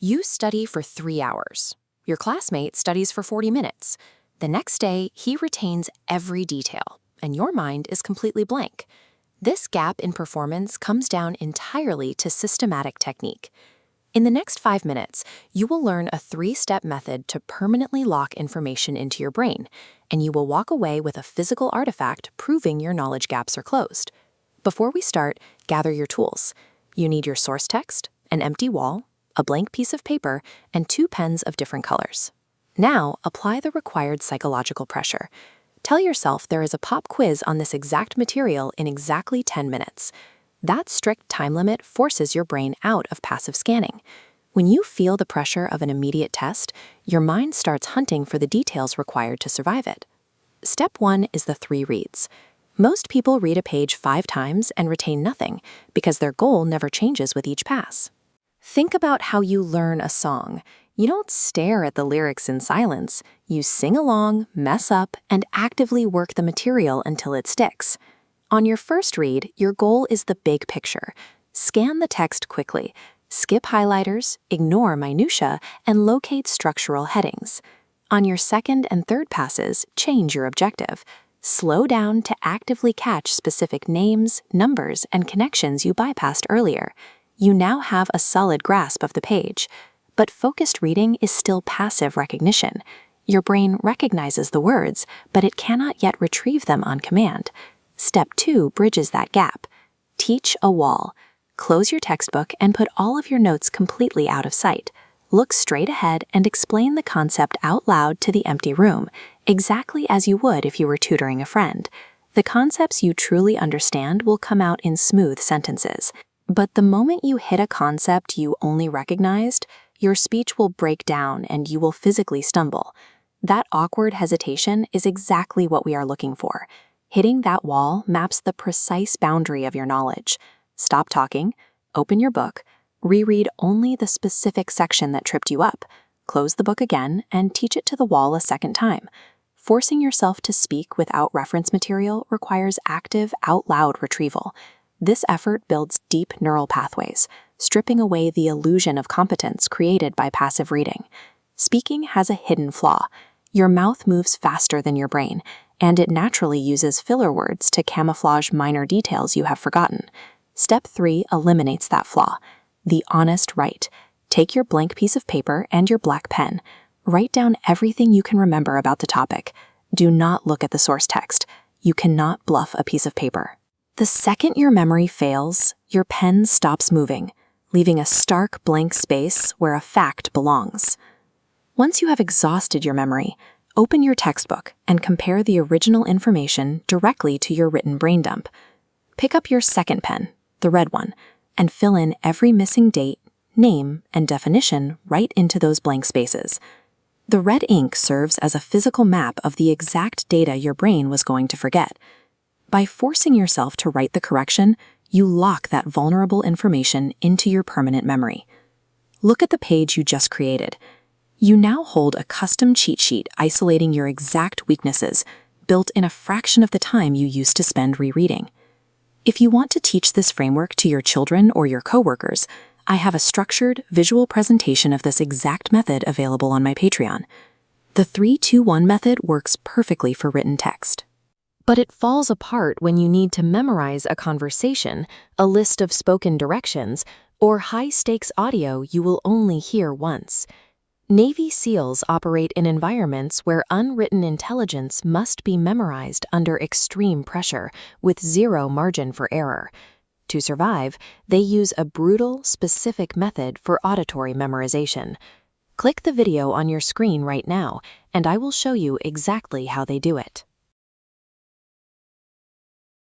You study for 3 hours. Your classmate studies for 40 minutes. The next day, he retains every detail, and your mind is completely blank. This gap in performance comes down entirely to systematic technique. In the next 5 minutes, you will learn a 3-step method to permanently lock information into your brain, and you will walk away with a physical artifact proving your knowledge gaps are closed. Before we start, gather your tools. You need your source text, an empty wall, a blank piece of paper, and 2 pens of different colors. Now, apply the required psychological pressure. Tell yourself there is a pop quiz on this exact material in exactly 10 minutes. That strict time limit forces your brain out of passive scanning. When you feel the pressure of an immediate test, your mind starts hunting for the details required to survive it. Step 1 is the 3 reads. Most people read a page 5 times and retain nothing because their goal never changes with each pass. Think about how you learn a song. You don't stare at the lyrics in silence. You sing along, mess up, and actively work the material until it sticks. On your first read, your goal is the big picture. Scan the text quickly, skip highlighters, ignore minutia, and locate structural headings. On your second and third passes, change your objective. Slow down to actively catch specific names, numbers, and connections you bypassed earlier. You now have a solid grasp of the page. But focused reading is still passive recognition. Your brain recognizes the words, but it cannot yet retrieve them on command. Step 2 bridges that gap. Teach a wall. Close your textbook and put all of your notes completely out of sight. Look straight ahead and explain the concept out loud to the empty room, exactly as you would if you were tutoring a friend. The concepts you truly understand will come out in smooth sentences. But the moment you hit a concept you only recognized, your speech will break down and you will physically stumble. That awkward hesitation is exactly what we are looking for. Hitting that wall maps the precise boundary of your knowledge. Stop talking, open your book, reread only the specific section that tripped you up, close the book again, and teach it to the wall a second time. Forcing yourself to speak without reference material requires active, out-loud retrieval. This effort builds deep neural pathways, stripping away the illusion of competence created by passive reading. Speaking has a hidden flaw. Your mouth moves faster than your brain, and it naturally uses filler words to camouflage minor details you have forgotten. Step 3 eliminates that flaw. The honest write. Take your blank piece of paper and your black pen. Write down everything you can remember about the topic. Do not look at the source text. You cannot bluff a piece of paper. The second your memory fails, your pen stops moving, leaving a stark blank space where a fact belongs. Once you have exhausted your memory, open your textbook and compare the original information directly to your written brain dump. Pick up your second pen, the red one, and fill in every missing date, name, and definition right into those blank spaces. The red ink serves as a physical map of the exact data your brain was going to forget. By forcing yourself to write the correction, you lock that vulnerable information into your permanent memory. Look at the page you just created. You now hold a custom cheat sheet isolating your exact weaknesses, built in a fraction of the time you used to spend rereading. If you want to teach this framework to your children or your coworkers, I have a structured, visual presentation of this exact method available on my Patreon. The 3-2-1 method works perfectly for written text. But it falls apart when you need to memorize a conversation, a list of spoken directions, or high-stakes audio you will only hear once. Navy SEALs operate in environments where unwritten intelligence must be memorized under extreme pressure, with zero margin for error. To survive, they use a brutal, specific method for auditory memorization. Click the video on your screen right now, and I will show you exactly how they do it.